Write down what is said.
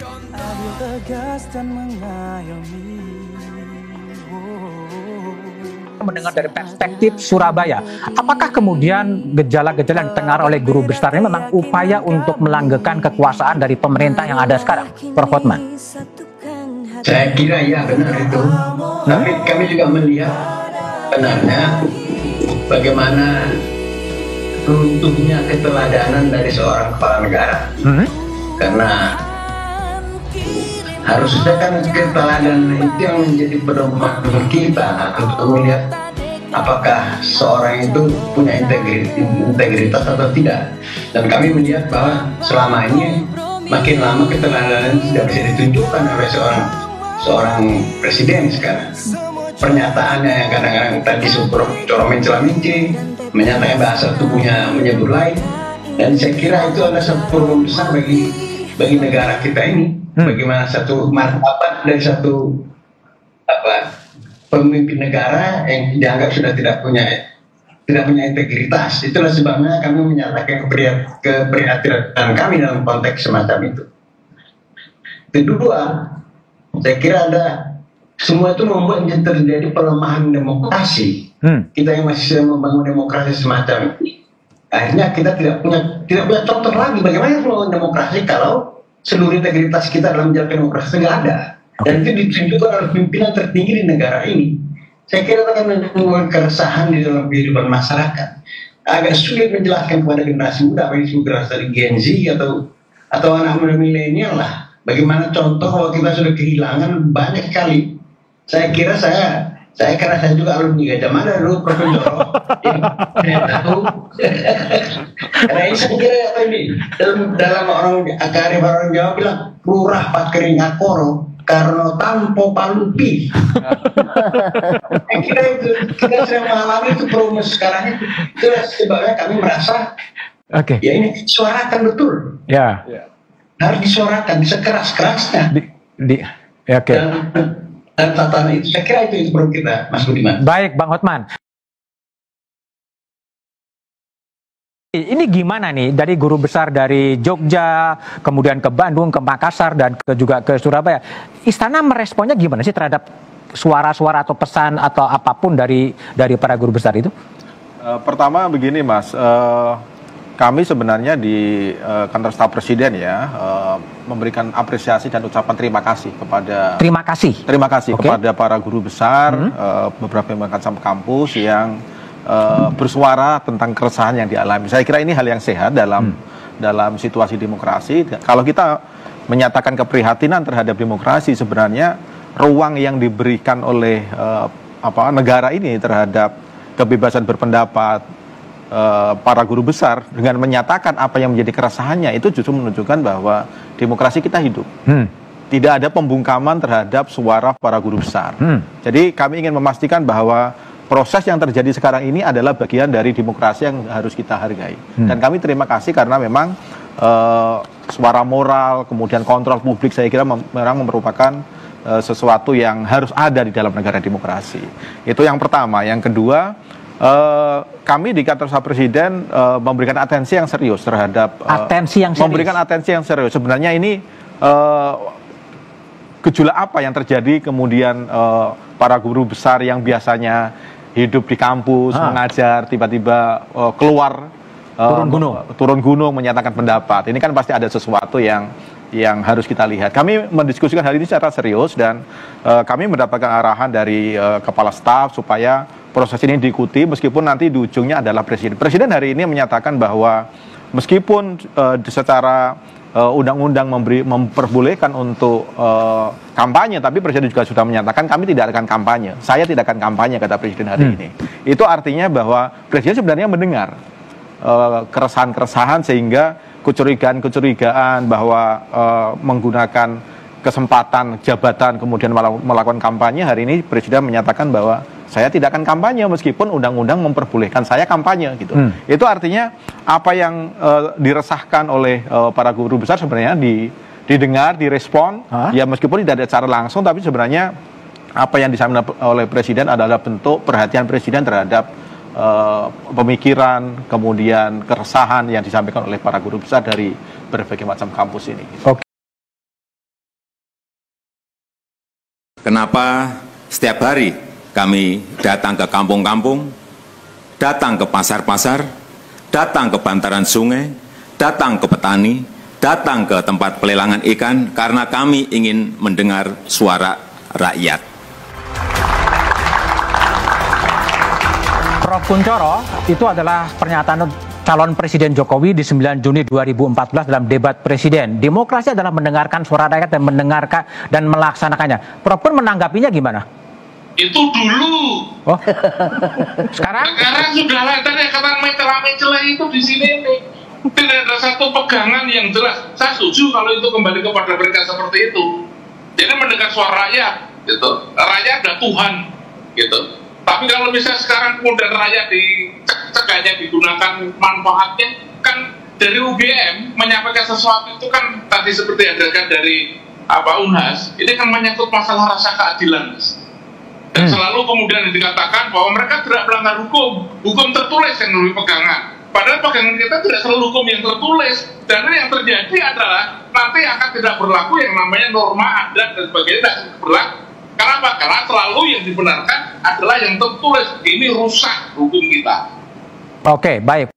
Adil, tegas dan mengayomi. Mendengar dari perspektif Surabaya, apakah kemudian gejala-gejala yang ditengarai oleh guru besar ini memang upaya untuk melanggengkan kekuasaan dari pemerintah yang ada sekarang, Prof. Hotman? Saya kira ya benar itu. Tapi kami juga melihat benarnya bagaimana runtuhnya keteladanan dari seorang kepala negara. Karena harusnya kan keteladanan itu yang menjadi pedoman kita untuk melihat apakah seorang itu punya integritas atau tidak. Dan kami melihat bahwa selama ini makin lama keteladanan tidak bisa ditunjukkan oleh seorang presiden sekarang. Pernyataannya yang kadang-kadang tadi coro mencela-mencing, menyatakan bahasa tubuhnya menyebut lain, dan saya kira itu adalah satu problem besar bagi negara kita ini. Bagaimana satu martabat dari satu pemimpin negara yang dianggap sudah tidak punya integritas. Itulah sebabnya kami menyatakan keprihatinan kami dalam konteks semacam itu. Kedua, saya kira semua itu membuat terjadi pelemahan demokrasi. Kita yang masih membangun demokrasi semacam ini, akhirnya kita tidak punya contoh lagi bagaimana membangun demokrasi kalau seluruh integritas kita dalam menjalankan demokrasi nggak ada. Dan itu ditunjukkan oleh pimpinan tertinggi di negara ini. Saya kira akan menimbulkan keresahan di dalam kehidupan masyarakat. Agak sulit menjelaskan kepada generasi muda, apalagi generasi Gen Z atau anak muda milenial lah, bagaimana contoh bahwa kita sudah kehilangan banyak sekali. Saya kira karena saya juga alumni Gajah Mada dulu, Prof. Joro. Saya tahu. Karena ini saya kira ini dalam orang akarif orang Jawa bilang lurah pakering akoro karena tanpa palupi. Saya kira itu kita sering mengalami itu perumus sekarang itu. Itulah sebabnya kami merasa ya ini disuarakan betul. Ya. Harus disuarakan sekeras-kerasnya. Dan tatanan itu, saya kira itu perlu kita, Mas Budiman. Baik, Bang Hotman. Ini gimana nih dari guru besar dari Jogja, kemudian ke Bandung, ke Makassar, dan juga ke Surabaya. Istana meresponnya gimana sih terhadap suara-suara atau pesan atau apapun dari para guru besar itu? Pertama begini, Mas. Kami sebenarnya di kantor staf presiden memberikan apresiasi dan ucapan terima kasih kepada kepada para guru besar, beberapa macam kampus yang bersuara tentang keresahan yang dialami. Saya kira ini hal yang sehat dalam situasi demokrasi. Kalau kita menyatakan keprihatinan terhadap demokrasi, sebenarnya ruang yang diberikan oleh negara ini terhadap kebebasan berpendapat para guru besar dengan menyatakan apa yang menjadi keresahannya itu justru menunjukkan bahwa demokrasi kita hidup. Tidak ada pembungkaman terhadap suara para guru besar. Jadi kami ingin memastikan bahwa proses yang terjadi sekarang ini adalah bagian dari demokrasi yang harus kita hargai. Dan kami terima kasih karena memang suara moral, kemudian kontrol publik saya kira memang merupakan sesuatu yang harus ada di dalam negara demokrasi. Itu yang pertama. Yang kedua, kami di kantor staf presiden memberikan atensi yang serius terhadap memberikan atensi yang serius. Sebenarnya ini gejolak apa yang terjadi kemudian para guru besar yang biasanya hidup di kampus mengajar tiba-tiba keluar turun gunung menyatakan pendapat. Ini kan pasti ada sesuatu yang harus kita lihat. Kami mendiskusikan hal ini secara serius dan kami mendapatkan arahan dari kepala staf supaya proses ini diikuti meskipun nanti di ujungnya adalah presiden. Presiden hari ini menyatakan bahwa meskipun secara undang-undang memperbolehkan untuk kampanye, tapi presiden juga sudah menyatakan kami tidak akan kampanye. Saya tidak akan kampanye, kata presiden hari ini. Itu artinya bahwa presiden sebenarnya mendengar keresahan-keresahan sehingga kecurigaan-kecurigaan bahwa menggunakan kesempatan jabatan kemudian melakukan kampanye, hari ini presiden menyatakan bahwa saya tidak akan kampanye meskipun undang-undang memperbolehkan saya kampanye gitu. Itu artinya apa yang diresahkan oleh para guru besar sebenarnya didengar, direspon, ya meskipun tidak ada secara langsung, tapi sebenarnya apa yang disampaikan oleh presiden adalah bentuk perhatian presiden terhadap pemikiran, kemudian keresahan yang disampaikan oleh para guru besar dari berbagai macam kampus ini. Kenapa setiap hari kami datang ke kampung-kampung, datang ke pasar-pasar, datang ke bantaran sungai, datang ke petani, datang ke tempat pelelangan ikan, karena kami ingin mendengar suara rakyat. Prof. Kunchoro, itu adalah pernyataan calon Presiden Jokowi di 9 Juni 2014 dalam debat Presiden. Demokrasi adalah mendengarkan suara rakyat dan mendengarkan dan melaksanakannya. Prof pun menanggapinya gimana? Itu dulu. Oh. Sekarang Sudah lah, tadi kata mencela itu di sini nih. Tidak ada satu pegangan yang jelas. Saya setuju kalau itu kembali kepada mereka seperti itu. Jadi mendengar suara rakyat, gitu. Rakyat adalah Tuhan, gitu. Tapi kalau misalnya sekarang kemudian rakyat dicegahnya digunakan manfaatnya, kan dari UGM menyampaikan sesuatu itu kan tadi seperti ada kan dari Unhas, ini kan menyangkut masalah rasa keadilan, dan selalu kemudian dikatakan bahwa mereka tidak melanggar hukum tertulis yang lebih pegangan. Padahal pegangan kita tidak selalu hukum yang tertulis, dan yang terjadi adalah nanti akan tidak berlaku yang namanya norma adat dan sebagainya tidak berlaku. Kenapa? Karena selalu yang dibenarkan adalah yang tertulis. Ini rusak hukum kita. Oke, baik.